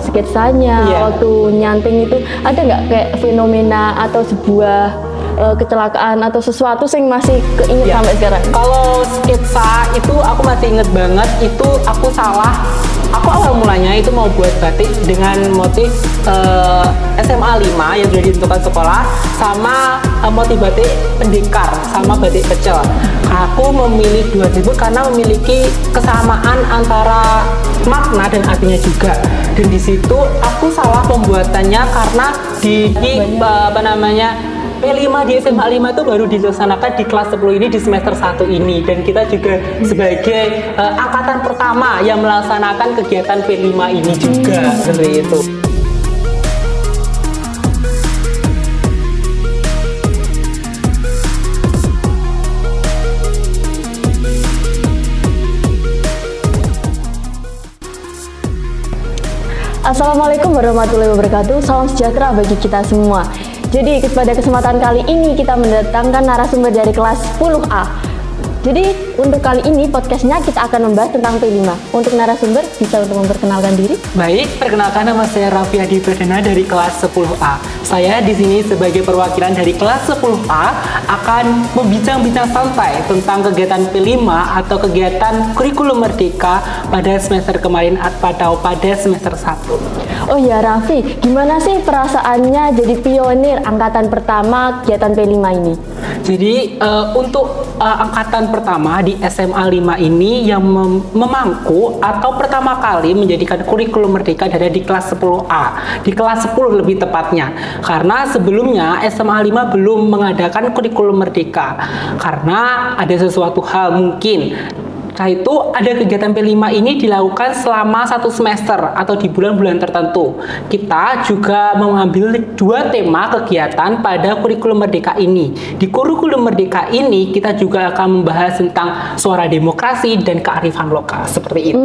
sketsanya, waktu nyanting itu ada nggak kayak fenomena atau sebuah kecelakaan atau sesuatu yang masih keinget sampai sekarang? Kalau sketsa itu aku masih inget banget, itu aku salah. Aku awal mulanya itu mau buat batik dengan motif SMA 5 yang sudah ditentukan sekolah sama motif batik pendekar sama batik pecel. Aku memilih dua tipe karena memiliki kesamaan antara makna dan artinya juga. Dan di situ aku salah pembuatannya karena di P5 di SMA 5 itu baru dilaksanakan di kelas 10 ini di semester 1 ini, dan kita juga sebagai angkatan pertama yang melaksanakan kegiatan P5 ini juga seperti itu. Assalamualaikum warahmatullahi wabarakatuh. Salam sejahtera bagi kita semua. Jadi pada kesempatan kali ini kita mendatangkan narasumber dari kelas 10A. Jadi untuk kali ini podcastnya kita akan membahas tentang P5. Untuk narasumber bisa untuk memperkenalkan diri. Baik, perkenalkan nama saya Raffi Hadi Perdana dari kelas 10A. Saya di sini sebagai perwakilan dari kelas 10A akan membincang-bincang santai tentang kegiatan P5 atau kegiatan kurikulum merdeka pada semester kemarin atau pada semester 1. Oh ya Raffi, gimana sih perasaannya jadi pionir angkatan pertama kegiatan P5 ini? Jadi untuk angkatan pertama di SMA 5 ini yang memangku atau pertama kali menjadikan kurikulum merdeka ada di kelas 10A, di kelas 10 lebih tepatnya. Karena sebelumnya SMA 5 belum mengadakan kurikulum merdeka karena ada sesuatu hal mungkin. Setelah itu ada kegiatan P5 ini dilakukan selama 1 semester atau di bulan-bulan tertentu. Kita juga mengambil 2 tema kegiatan pada kurikulum merdeka ini. Di kurikulum merdeka ini kita juga akan membahas tentang suara demokrasi dan kearifan lokal seperti itu.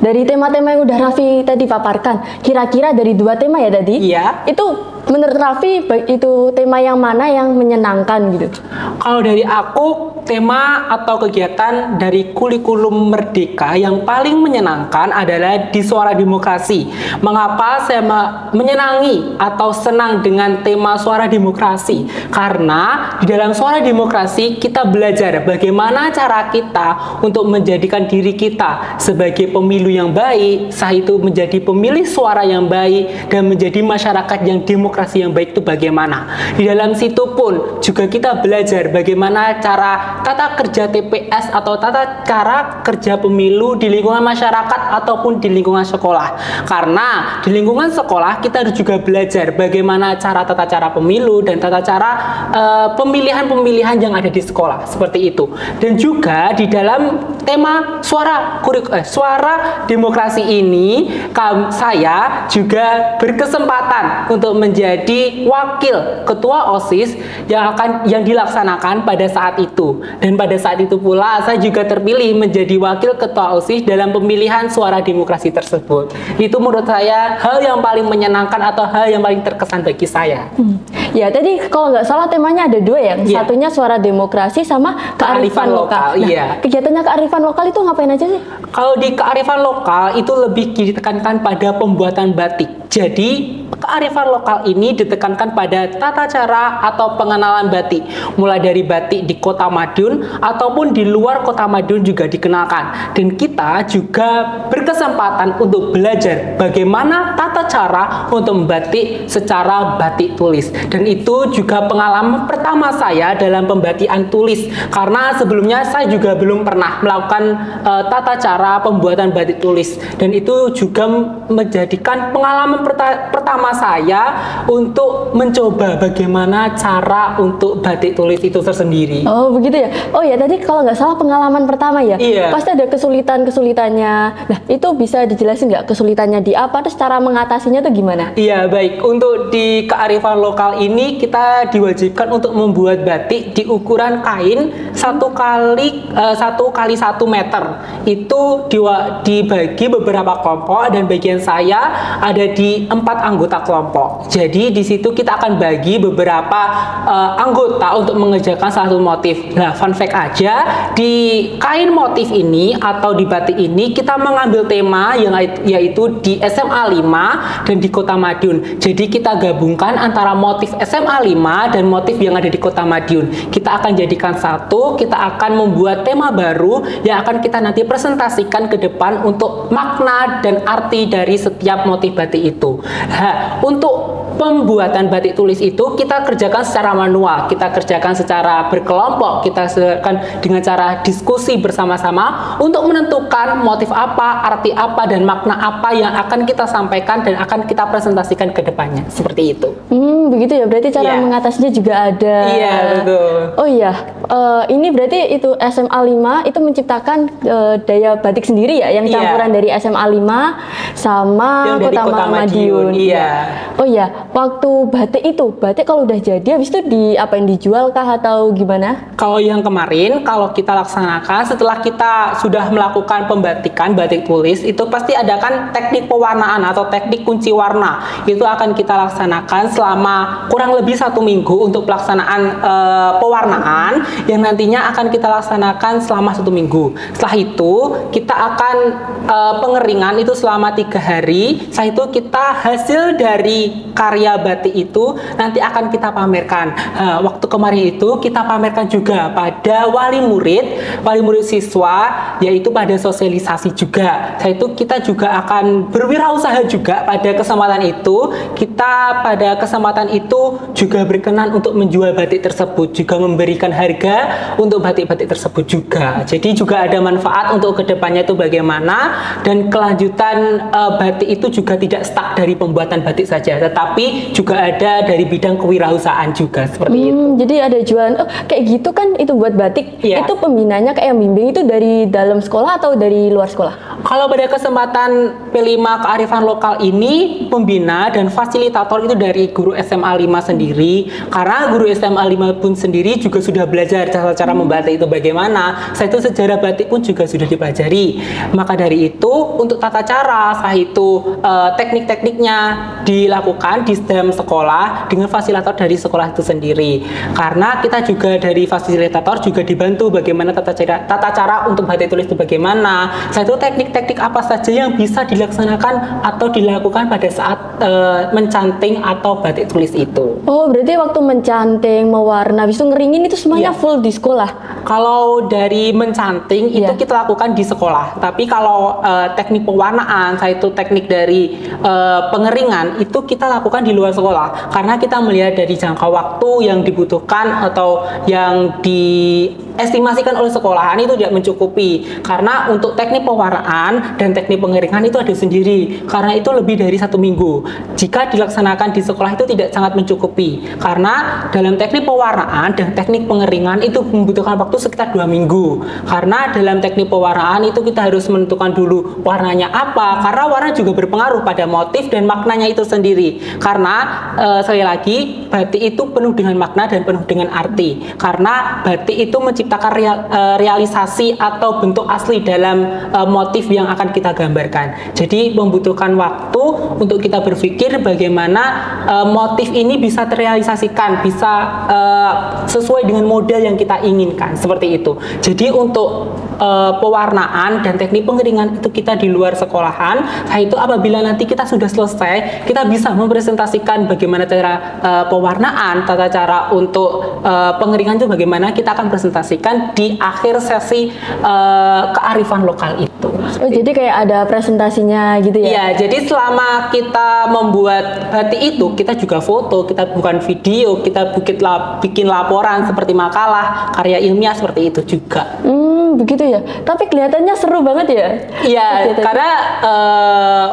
Dari tema-tema yang udah Raffi tadi paparkan, kira-kira dari 2 tema ya tadi? Iya. Itu menurut Raffi itu tema yang mana yang menyenangkan gitu? Kalau dari aku, tema atau kegiatan dari kurikulum merdeka yang paling menyenangkan adalah di suara demokrasi. Mengapa saya menyenangi atau senang dengan tema suara demokrasi? Karena di dalam suara demokrasi kita belajar bagaimana cara kita untuk menjadikan diri kita sebagai pemilu yang baik, setelah itu menjadi pemilih suara yang baik, dan menjadi masyarakat yang demokrasi yang baik itu bagaimana. Di dalam situ pun juga kita belajar bagaimana cara tata kerja TPS atau tata cara kerja pemilu di lingkungan masyarakat ataupun di lingkungan sekolah. Karena di lingkungan sekolah kita harus juga belajar bagaimana cara tata cara pemilu dan tata cara pemilihan-pemilihan yang ada di sekolah seperti itu. Dan juga di dalam tema suara demokrasi ini saya juga berkesempatan untuk menjadi wakil ketua OSIS yang dilaksanakan pada saat itu. Dan pada saat itu pula saya juga terpilih menjadi wakil ketua OSIS dalam pemilihan suara demokrasi tersebut. Itu menurut saya hal yang paling menyenangkan atau hal yang paling terkesan bagi saya. Ya tadi kalau nggak salah temanya ada 2 ya, satunya suara demokrasi sama kearifan lokal. Iya. Kegiatannya kearifan lokal itu ngapain aja sih? Kalau di kearifan lokal itu lebih ditekankan pada pembuatan batik. Jadi kearifan lokal ini ditekankan pada tata cara atau pengenalan batik, mulai dari batik di Kota Madiun ataupun di luar Kota Madiun juga dikenalkan. Dan kita juga berkesempatan untuk belajar bagaimana tata cara untuk membatik secara batik tulis. Dan itu juga pengalaman pertama saya dalam pembatikan tulis, karena sebelumnya saya juga belum pernah melakukan tata cara pembuatan batik tulis. Dan itu juga menjadikan pengalaman pertama saya untuk mencoba bagaimana cara untuk batik tulis itu tersendiri. Oh begitu ya. Oh ya tadi kalau nggak salah pengalaman pertama ya. Iya. Pasti ada kesulitannya. Nah itu bisa dijelasin nggak kesulitannya di apa? Terus cara mengatasinya tuh gimana? Iya baik. Untuk di kearifan lokal ini kita diwajibkan untuk membuat batik di ukuran kain 1 kali 1 meter. Itu dibagi beberapa kelompok dan bagian saya ada di menjadi 4 anggota kelompok. Jadi di situ kita akan bagi beberapa anggota untuk mengerjakan salah satu motif. Nah, fun fact aja, di kain motif ini atau di batik ini kita mengambil tema yang yaitu di SMA 5 dan di Kota Madiun. Jadi kita gabungkan antara motif SMA 5 dan motif yang ada di Kota Madiun. Kita akan jadikan satu, kita akan membuat tema baru yang akan kita nanti presentasikan ke depan untuk makna dan arti dari setiap motif batik itu. Nah, untuk pembuatan batik tulis itu kita kerjakan secara manual, kita kerjakan secara berkelompok, kita kerjakan dengan cara diskusi bersama-sama untuk menentukan motif apa, arti apa, dan makna apa yang akan kita sampaikan dan akan kita presentasikan ke depannya. Seperti itu. Begitu ya, berarti cara mengatasinya juga ada. Iya, betul. Oh iya, ini berarti itu SMA 5 itu menciptakan daya batik sendiri ya, yang campuran dari SMA 5 sama Kota Madiun. Iya. Oh iya, waktu batik kalau udah jadi, habis itu dijual kah atau gimana? Kalau yang kemarin, kalau kita laksanakan setelah kita sudah melakukan pembatikan batik tulis, itu pasti ada kan teknik pewarnaan atau teknik kunci warna. Itu akan kita laksanakan selama kurang lebih 1 minggu untuk pelaksanaan pewarnaan yang nantinya akan kita laksanakan selama 1 minggu. Setelah itu kita akan pengeringan itu selama 3 hari. Setelah itu kita hasil dari karya batik itu nanti akan kita pamerkan. Waktu kemarin itu kita pamerkan juga pada wali murid siswa, yaitu pada sosialisasi juga. Setelah itu kita juga akan berwirausaha juga pada kesempatan itu. Kita pada kesempatan itu juga berkenan untuk menjual batik tersebut, juga memberikan harga untuk batik-batik tersebut juga. Jadi juga ada manfaat untuk kedepannya itu bagaimana, dan kelanjutan batik itu juga tidak stuck dari pembuatan batik saja, tetapi juga ada dari bidang kewirausahaan juga seperti itu. Jadi ada jualan kayak gitu kan, itu buat batik. Itu pembinanya kayak yang bimbing itu dari dalam sekolah atau dari luar sekolah? Kalau pada kesempatan P5 kearifan lokal ini, pembina dan fasilitator itu dari guru SMA 5 sendiri, karena guru SMA 5 pun sendiri juga sudah belajar cara membatik itu bagaimana. Setelah itu sejarah batik pun juga sudah dipelajari. Maka dari itu untuk tata cara, setelah itu teknik-tekniknya dilakukan di dalam sekolah dengan fasilitator dari sekolah itu sendiri. Karena kita juga dari fasilitator juga dibantu bagaimana tata cara untuk batik tulis itu bagaimana. Setelah itu teknik-teknik apa saja yang bisa dilaksanakan atau dilakukan pada saat mencanting atau batik tulis itu. Oh, berarti waktu mencanting, mewarna, habis itu ngeringin itu semuanya full di sekolah? Kalau dari mencanting itu kita lakukan di sekolah. Tapi kalau teknik pewarnaan, saya itu teknik dari pengeringan itu kita lakukan di luar sekolah. Karena kita melihat dari jangka waktu yang dibutuhkan atau yang diestimasikan oleh sekolahan itu tidak mencukupi. Karena untuk teknik pewarnaan dan teknik pengeringan itu ada sendiri. Karena itu lebih dari 1 minggu. Jika dilaksanakan di sekolah itu tidak sangat mencukupi. Karena dalam teknik pewarnaan dan teknik pengeringan itu membutuhkan waktu sekitar 2 minggu. Karena dalam teknik pewarnaan itu kita harus menentukan dulu warnanya apa. Karena warna juga berpengaruh pada motif dan maknanya itu sendiri. Karena sekali lagi batik itu penuh dengan makna dan penuh dengan arti. Karena batik itu menciptakan realisasi atau bentuk asli dalam motif yang akan kita gambarkan. Jadi membutuhkan waktu untuk kita berpikir bagaimana motif ini bisa terrealisasikan, bisa sesuai dengan model yang kita inginkan, seperti itu. Jadi untuk pewarnaan dan teknik pengeringan itu kita di luar sekolahan. Nah, itu apabila nanti kita sudah selesai, kita bisa mempresentasikan bagaimana cara pewarnaan, tata cara untuk pengeringan itu bagaimana, kita akan presentasikan di akhir sesi kearifan lokal itu. Oh, jadi kayak ada presentasinya gitu ya? Iya, jadi selama kita membuat batik itu, kita juga foto, kita bukan video, kita bikin laporan seperti makalah, karya ilmiah seperti itu juga. Begitu ya. Tapi kelihatannya seru banget ya? Iya, karena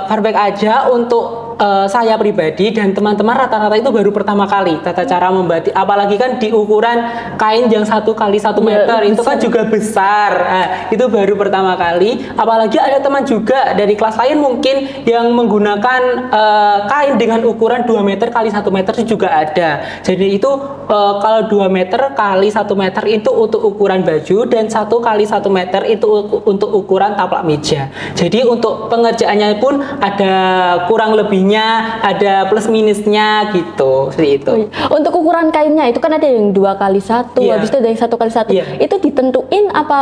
feedback aja untuk saya pribadi dan teman-teman rata-rata itu baru pertama kali tata cara membatik, apalagi kan di ukuran kain yang 1 kali 1 meter itu kan juga besar. Nah, itu baru pertama kali, apalagi ada teman juga dari kelas lain mungkin yang menggunakan kain dengan ukuran 2 meter kali 1 meter itu juga ada. Jadi itu kalau 2 meter kali 1 meter itu untuk ukuran baju, dan 1 kali 1 meter itu untuk ukuran taplak meja. Jadi untuk pengerjaannya pun ada kurang lebihnya bajunya, ada plus minusnya gitu, seperti itu. Oh, iya. Untuk ukuran kainnya itu kan ada yang 2x1, habis itu ada yang 1x1. Itu ditentuin apa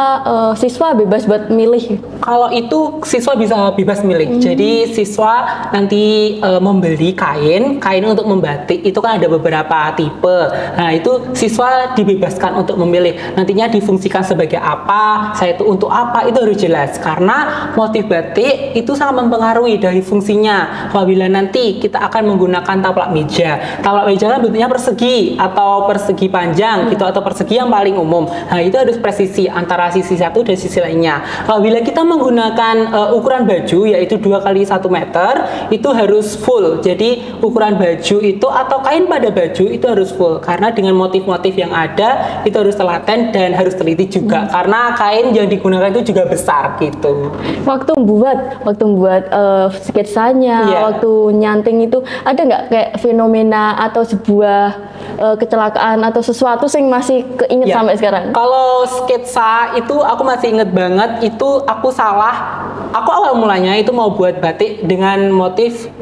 siswa bebas buat milih? Kalau itu siswa bisa bebas milih. Jadi siswa nanti membeli kain untuk membatik itu kan ada beberapa tipe. Nah itu siswa dibebaskan untuk memilih. Nantinya difungsikan sebagai apa, saya itu untuk apa, itu harus jelas. Karena motif batik itu sangat mempengaruhi dari fungsinya. Apabila nanti kita akan menggunakan taplak meja. Taplak meja kan bentuknya persegi atau persegi panjang gitu, atau persegi yang paling umum. Nah itu harus presisi antara sisi satu dan sisi lainnya. Apabila kita menggunakan ukuran baju yaitu 2x1 meter itu harus full. Jadi ukuran baju itu atau kain pada baju itu harus full karena dengan motif-motif yang ada itu harus telaten dan harus teliti juga karena kain yang digunakan itu juga besar gitu. Waktu membuat sketsanya, waktu nyanting itu ada nggak kayak fenomena atau sebuah kecelakaan atau sesuatu yang masih keinget sampai sekarang? Kalau sketsa itu aku masih inget banget, itu aku salah. Aku awal mulanya itu mau buat batik dengan motif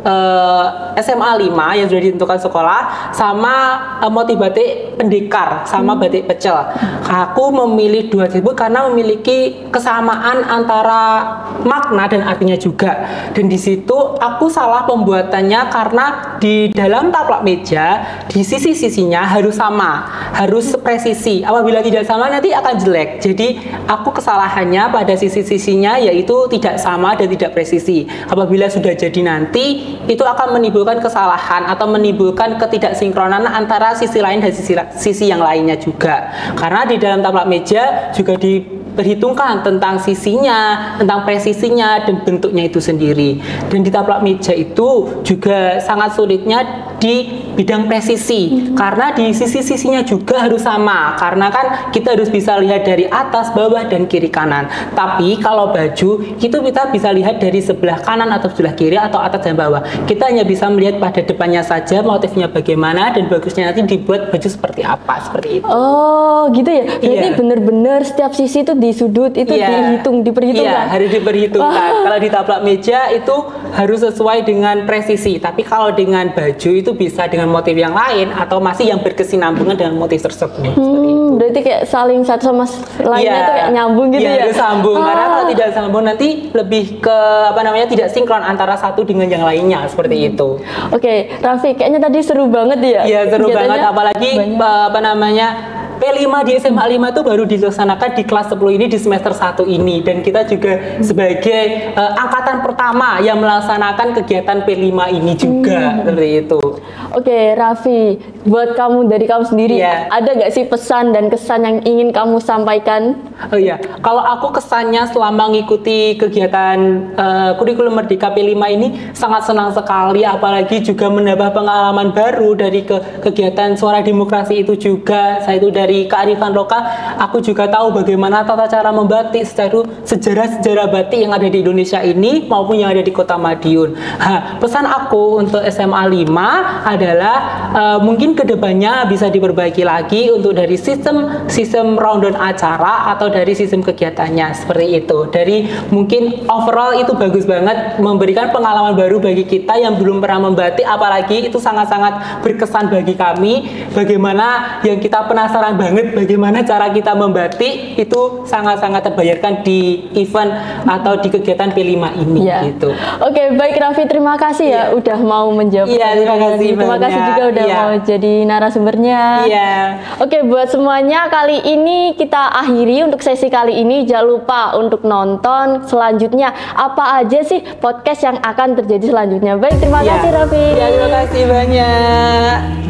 SMA 5 yang sudah ditentukan sekolah sama motif batik pendekar sama batik pecel. Aku memilih dua tersebut karena memiliki kesamaan antara makna dan artinya juga. Dan di situ aku salah pembuatannya karena di dalam taplak meja di sisi-sisinya harus sama, harus presisi. Apabila tidak sama nanti akan jelek. Jadi aku kesalahannya pada sisi-sisinya yaitu tidak sama dan tidak presisi. Apabila sudah jadi nanti itu akan menimbulkan kesalahan atau menimbulkan ketidaksinkronan antara sisi lain dan sisi yang lainnya juga. Karena di dalam taplak meja juga diperhitungkan tentang sisinya, tentang presisinya dan bentuknya itu sendiri. Dan di taplak meja itu juga sangat sulitnya di bidang presisi karena di sisi-sisinya juga harus sama karena kan kita harus bisa lihat dari atas, bawah dan kiri kanan. Tapi kalau baju itu kita bisa lihat dari sebelah kanan atau sebelah kiri atau atas dan bawah. Kita hanya bisa melihat pada depannya saja motifnya bagaimana dan bagusnya nanti dibuat baju seperti apa, seperti itu. Oh gitu ya, berarti benar-benar setiap sisi itu di sudut itu diperhitungkan. Iya, harus diperhitungkan. Kalau di taplak meja itu harus sesuai dengan presisi. Tapi kalau dengan baju itu bisa dengan motif yang lain atau masih yang berkesinambungan dengan motif tersebut. Berarti kayak saling satu sama lainnya itu kayak nyambung gitu ya? Iya, harus sambung. Karena kalau tidak sambung nanti lebih ke tidak sinkron antara satu dengan yang lainnya seperti itu. Oke, Raffi, kayaknya tadi seru banget ya? Iya, seru banget. Apalagi P5 di SMA 5 itu baru dilaksanakan di kelas 10 ini di semester 1 ini dan kita juga sebagai angkatan pertama yang melaksanakan kegiatan P5 ini juga seperti itu. Oke, Raffi, buat dari kamu sendiri ada nggak sih pesan dan kesan yang ingin kamu sampaikan? Oh iya, kalau aku kesannya selama mengikuti kegiatan kurikulum Merdeka P5 ini sangat senang sekali, apalagi juga menambah pengalaman baru dari kegiatan Suara Demokrasi itu juga. Saya itu dari kearifan lokal, aku juga tahu bagaimana tata cara membatik, sejarah batik yang ada di Indonesia ini maupun yang ada di Kota Madiun. Pesan aku untuk SMA 5 adalah mungkin kedepannya bisa diperbaiki lagi untuk dari sistem rundown acara atau dari sistem kegiatannya seperti itu. Dari mungkin overall itu bagus banget, memberikan pengalaman baru bagi kita yang belum pernah membatik, apalagi itu sangat-sangat berkesan bagi kami. Bagaimana yang kita penasaran banget bagaimana cara kita membatik itu sangat-sangat terbayarkan di event atau di kegiatan P5 ini gitu. Oke, baik Raffi, terima kasih ya udah mau menjawab. Terima kasih juga udah mau jadi narasumbernya. Oke, buat semuanya kali ini kita akhiri untuk sesi kali ini. Jangan lupa untuk nonton selanjutnya apa aja sih podcast yang akan terjadi selanjutnya. Baik, terima kasih Raffi. Terima kasih banyak.